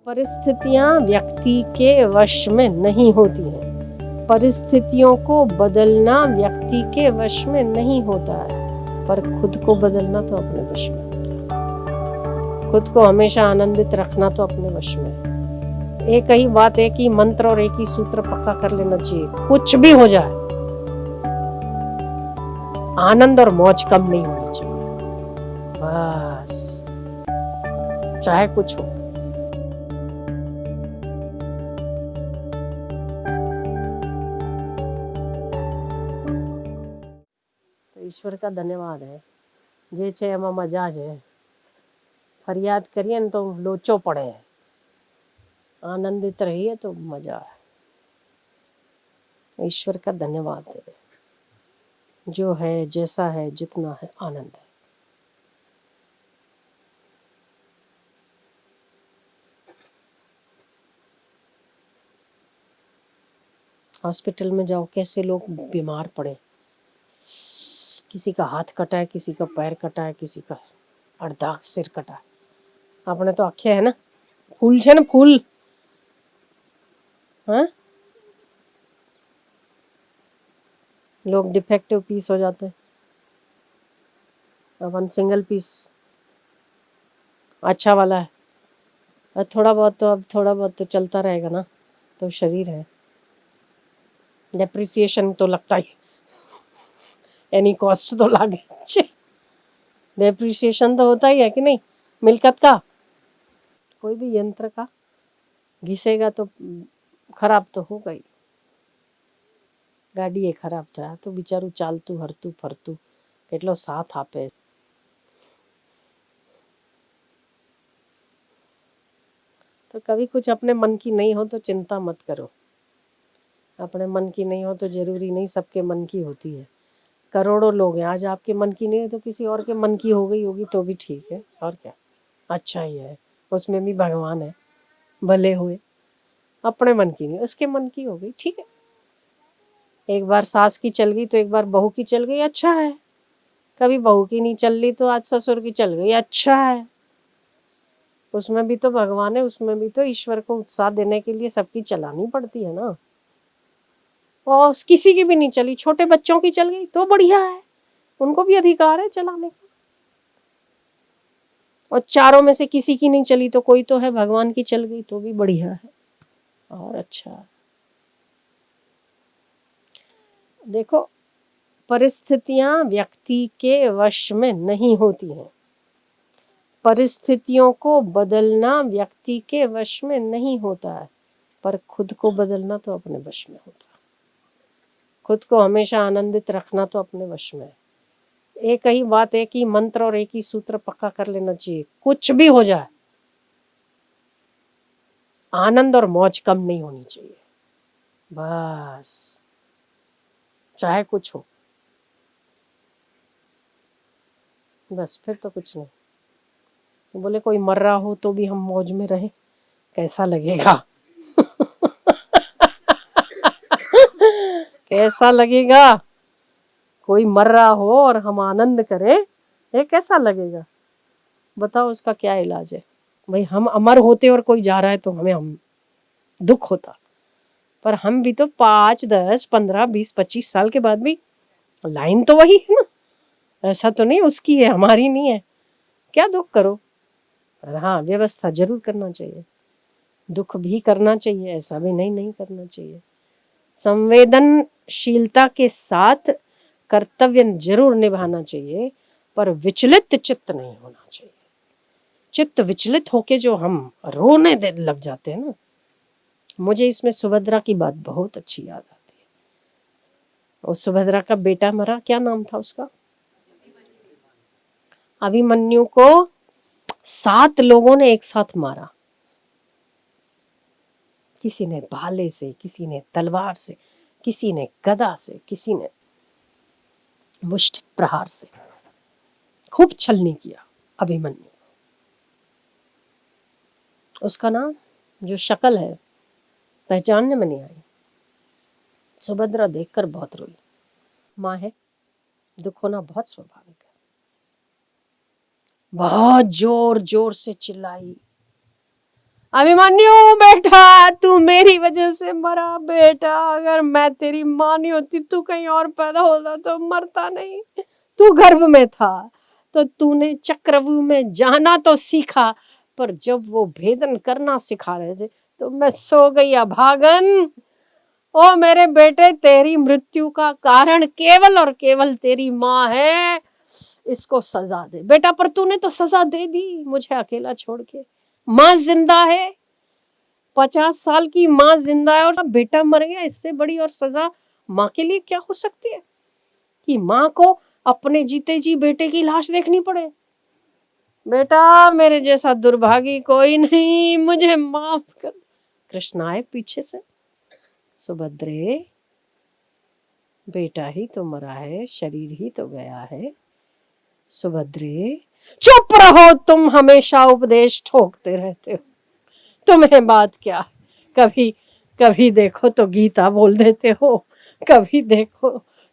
परिस्थितियां व्यक्ति के वश में नहीं होती हैं। परिस्थितियों को बदलना व्यक्ति के वश में नहीं होता है, पर खुद को बदलना तो अपने वश में होता है। खुद को हमेशा आनंदित रखना तो अपने वश में है। एक ही बात, एक ही मंत्र और एक ही सूत्र पक्का कर लेना चाहिए, कुछ भी हो जाए आनंद और मौज कम नहीं होनी चाहिए। बस, चाहे कुछ हो। तो ईश्वर का धन्यवाद है जे छे एमां मजा छे। फरियाद करिए ने तो लोचो पड़े है, आनंदित रहिए तो मजा है। ईश्वर का धन्यवाद है, जो है, जैसा है, जितना है, आनंद है। हॉस्पिटल में जाओ, कैसे लोग बीमार पड़े, किसी का हाथ कटा है, किसी का पैर कटा है, किसी का अर्धा सिर कटा है। आपने तो आखे है ना, फूल छे ना, फूल, हाँ, लोग डिफेक्टिव पीस हो जाते हैं। अपन सिंगल पीस अच्छा वाला है। थोड़ा बहुत तो चलता रहेगा ना, तो शरीर है। डेप्रिसिएशन तो लगता ही, एनी कॉस्ट तो लागे। डेप्रिसिएशन तो होता ही है कि नहीं, मिल्कत का, कोई भी यंत्र का घिसेगा तो खराब तो होगा ही। गाड़ी खराब था तो बिचारू चालतू हरतू फरतू કેટલો साथ आपे। तो कभी कुछ अपने मन की नहीं हो तो चिंता मत करो। अपने मन की नहीं हो तो जरूरी नहीं सबके मन की होती है। करोड़ों लोग हैं, आज आपके मन की नहीं है तो किसी और के मन की हो गई होगी तो भी ठीक है, और क्या, अच्छा ही है। उसमें भी भगवान है, भले हुए। अपने मन की नहीं, उसके मन की हो गई, ठीक है। एक बार सास की चल गई तो एक बार बहू की चल गई, अच्छा है। कभी बहू की नहीं चल रही तो आज ससुर की चल गई, अच्छा है। उसमें भी तो भगवान है, उसमें भी तो ईश्वर को उत्साह देने के लिए सबकी चलानी पड़ती है ना। और किसी की भी नहीं चली, छोटे बच्चों की चल गई तो बढ़िया है, उनको भी अधिकार है चलाने का। और चारों में से किसी की नहीं चली तो कोई तो है, भगवान की चल गई तो भी बढ़िया है और अच्छा। देखो, परिस्थितियां व्यक्ति के वश में नहीं होती हैं। परिस्थितियों को बदलना व्यक्ति के वश में नहीं होता है, पर खुद को बदलना तो अपने वश में होता है। खुद को हमेशा आनंदित रखना तो अपने वश में है। एक ही बात, एक ही मंत्र और एक ही सूत्र पक्का कर लेना चाहिए, कुछ भी हो जाए आनंद और मौज कम नहीं होनी चाहिए। बस, चाहे कुछ हो, बस, फिर तो कुछ नहीं। बोले कोई मर रहा हो तो भी हम मौज में रहे, कैसा लगेगा? कैसा लगेगा? कोई मर रहा हो और हम आनंद करें, ये कैसा लगेगा? बताओ, उसका क्या इलाज है? भाई, हम अमर होते और कोई जा रहा है तो हमें हम दुख होता, पर हम भी तो 5, 10, 15, 20, 25 साल के बाद भी लाइन तो वही है ना। ऐसा तो नहीं उसकी है, हमारी नहीं है, क्या दुख करो। पर हाँ, व्यवस्था जरूर करना चाहिए, दुख भी करना चाहिए, ऐसा भी नहीं करना चाहिए। संवेदनशीलता के साथ कर्तव्य जरूर निभाना चाहिए, पर विचलित चित्त नहीं होना चाहिए। चित्त विचलित होके जो हम रोने दे लग जाते हैं ना, मुझे इसमें सुभद्रा की बात बहुत अच्छी याद आती है। और सुभद्रा का बेटा मरा, क्या नाम था उसका? अभिमन्यु को 7 लोगों ने एक साथ मारा। किसी ने भाले से, किसी ने तलवार से, किसी ने गदा से, किसी ने मुष्टि प्रहार से। खूब छलनी किया अभिमन्यु। उसका नाम, जो शक्ल है, पहचानने में नहीं आई। सुभद्रा देखकर बहुत रोई। माँ है, दुख होना बहुत स्वाभाविक है। बहुत जोर जोर से चिल्लाई, अभिमन्यु बेटा, तू मेरी वजह से मरा बेटा, अगर मैं तेरी माँ नहीं होती, तू कहीं और पैदा होता तो मरता नहीं। तू गर्भ में था तो तूने चक्रव्यूह में जाना तो सीखा, पर जब वो भेदन करना सिखा रहे थे तो मैं सो गई अभागन। ओ मेरे बेटे, तेरी मृत्यु का कारण केवल और केवल तेरी माँ है, इसको सजा दे बेटा। पर तूने तो सजा दे दी मुझे अकेला छोड़ के। माँ जिंदा है, 50 साल की माँ जिंदा है और बेटा मर गया, इससे बड़ी और सजा माँ के लिए क्या हो सकती है कि माँ को अपने जीते जी बेटे की लाश देखनी पड़े। बेटा, मेरे जैसा दुर्भागी कोई नहीं, मुझे माफ कर। कृष्ण आए पीछे से, सुभद्रे बेटा ही तो मरा है, शरीर ही तो गया है। सुभद्रे चुप रहो, तुम हमेशा उपदेश ठोकते रहते हो, तुम्हें बात क्या। कभी कभी देखो तो गीता बोल देते हो, कभी देखो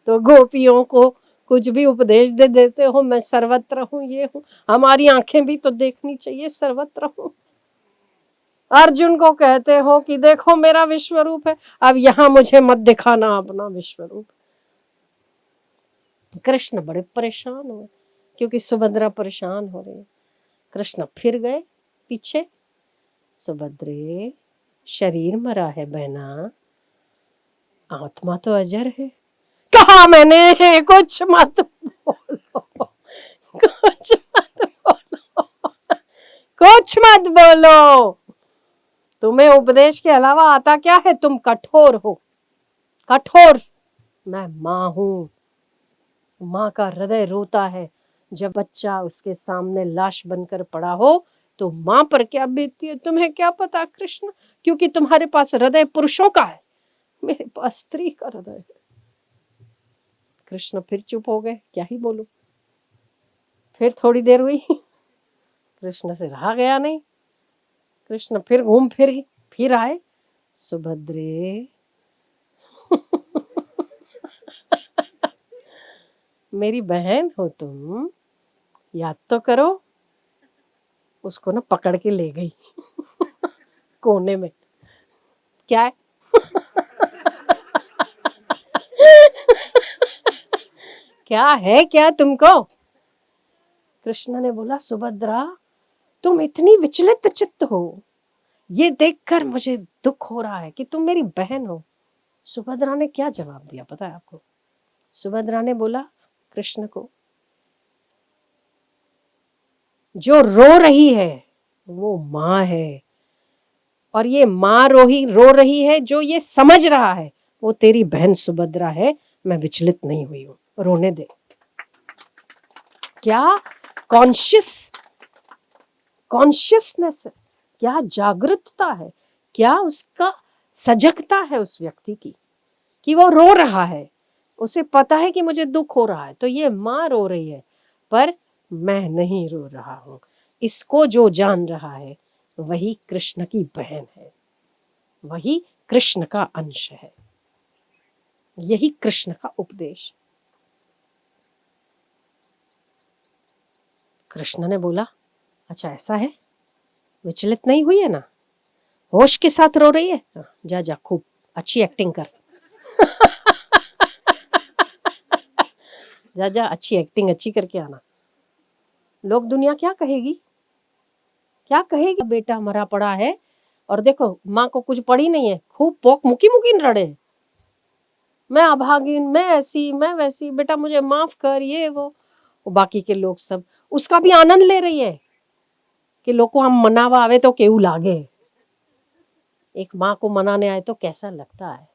तो गोपियों को कुछ भी उपदेश दे देते हो। मैं सर्वत्र हूँ, ये हूँ, हमारी आंखें भी तो देखनी चाहिए, सर्वत्र हूँ। अर्जुन को कहते हो कि देखो मेरा विश्व रूप है, अब यहाँ मुझे मत दिखाना अपना विश्व रूप। कृष्ण बड़े परेशान हुए क्योंकि सुभद्रा परेशान हो रही है। कृष्ण फिर गए पीछे, सुभद्रे शरीर मरा है बहना, आत्मा तो अजर है। कहा मैंने, कुछ मत बोलो, कुछ मत बोलो, कुछ मत बोलो। तुम्हें उपदेश के अलावा आता क्या है? तुम कठोर हो, कठोर। मैं माँ हूं, माँ का हृदय रोता है जब बच्चा उसके सामने लाश बनकर पड़ा हो, तो माँ पर क्या बीतती है तुम्हें क्या पता कृष्ण, क्योंकि तुम्हारे पास हृदय पुरुषों का है, मेरे पास स्त्री का हृदय है। कृष्ण फिर चुप हो गए, क्या ही बोलूं। फिर थोड़ी देर हुई, कृष्ण से रहा गया नहीं। कृष्ण फिर घूम फिर आए, सुभद्रे मेरी बहन हो तुम, याद तो करो। उसको ना पकड़ के ले गई कोने में, क्या है क्या है क्या तुमको? कृष्ण ने बोला, सुभद्रा तुम इतनी विचलित चित्त हो, ये देखकर मुझे दुख हो रहा है कि तुम मेरी बहन हो। सुभद्रा ने क्या जवाब दिया पता है आपको? सुभद्रा ने बोला कृष्ण को, जो रो रही है वो माँ है, और ये माँ रो रही है, जो ये समझ रहा है वो तेरी बहन सुभद्रा है। मैं विचलित नहीं हुई हूँ, रोने दे। क्या कॉन्शियसनेस है, क्या जागरूकता है, क्या उसका सजगता है उस व्यक्ति की कि वो रो रहा है, उसे पता है कि मुझे दुख हो रहा है, तो ये माँ रो रही है पर मैं नहीं रो रहा हूँ। इसको जो जान रहा है वही कृष्ण की बहन है, वही कृष्ण का अंश है, यही कृष्ण का उपदेश। कृष्ण ने बोला, अच्छा ऐसा है, विचलित नहीं हुई है ना, होश के साथ रो रही है, जा जा खूब अच्छी एक्टिंग कर, जा जा अच्छी एक्टिंग अच्छी करके आना। लोग दुनिया क्या कहेगी, क्या कहेगी, बेटा मरा पड़ा है और देखो माँ को कुछ पड़ी नहीं है, खूब पोक मुकी मुकी रड़े, मैं अभागिन, मैं ऐसी मैं वैसी, बेटा मुझे माफ कर, ये वो बाकी के लोग सब उसका भी आनंद ले रही है कि लोग को हम मनावा आवे तो केऊ लागे। एक माँ को मनाने आए तो कैसा लगता है,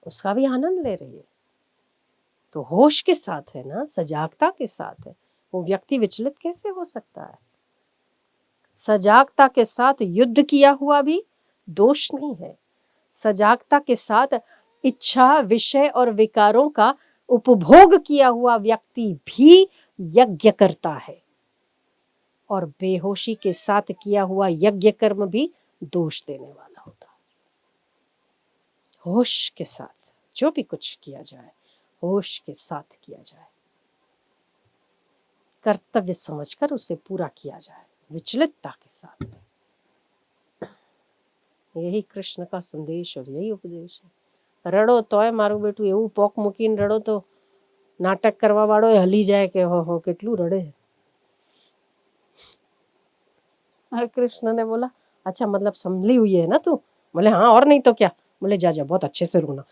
उसका भी आनंद ले रही है। तो होश के साथ है ना, सजागता के साथ है, वो व्यक्ति विचलित कैसे हो सकता है? सजागता के साथ युद्ध किया हुआ भी दोष नहीं है, सजागता के साथ इच्छा विषय और विकारों का उपभोग किया हुआ व्यक्ति भी यज्ञ करता है, और बेहोशी के साथ किया हुआ यज्ञ कर्म भी दोष देने वाला होता है। होश के साथ जो भी कुछ किया जाए, होश के साथ किया जाए, कर्तव्य समझकर उसे पूरा किया जाए, विचलितता के साथ। यही कृष्ण का संदेश और यही उपदेश है। रड़ो तोय मारू बेटू એવું પોક મૂકીને રડો તો નાટક કરવા વાળો હલી જાય કે हो કેટલું રડે। कृष्ण ने बोला अच्छा मतलब संभली हुई है ना तू? बोले हाँ और नहीं तो क्या। बोले जा जा बहुत अच्छे से रोना।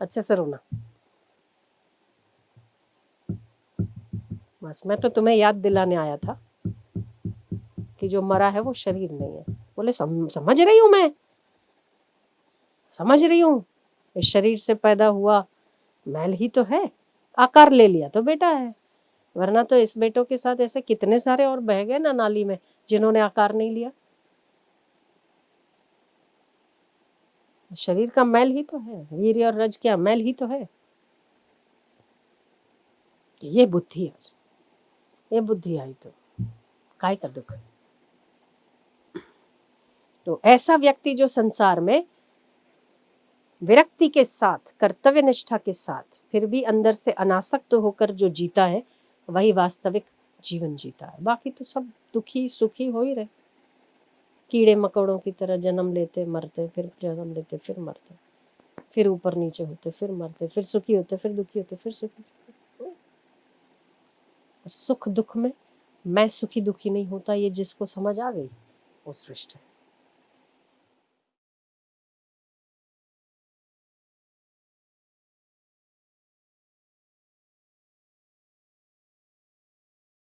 अच्छे से रोना। बस मैं तो तुम्हें याद दिलाने आया था कि जो मरा है वो शरीर नहीं है। बोले समझ रही हूँ मैं, समझ रही हूँ, इस शरीर से पैदा हुआ मैल ही तो है, आकार ले लिया तो बेटा है, वरना तो इस बेटों के साथ ऐसे कितने सारे और बह गए ना नाली में जिन्होंने आकार नहीं लिया। शरीर का मैल ही तो है, वीर्य और रज क्या मैल ही तो है। ये बुद्धि आज, ये बुद्धि आई तो काय का दुख। तो ऐसा व्यक्ति जो संसार में विरक्ति के साथ, कर्तव्य निष्ठा के साथ, फिर भी अंदर से अनासक्त होकर जो जीता है वही वास्तविक जीवन जीता है। बाकी तो सब दुखी सुखी हो ही रहे, कीड़े मकोड़ों की तरह जन्म लेते मरते, फिर जन्म लेते फिर मरते, फिर ऊपर नीचे होते फिर मरते, फिर सुखी होते फिर दुखी होते फिर सुखी। सुख दुख में मैं सुखी दुखी नहीं होता, ये जिसको समझ आ गई वो श्रेष्ठ है।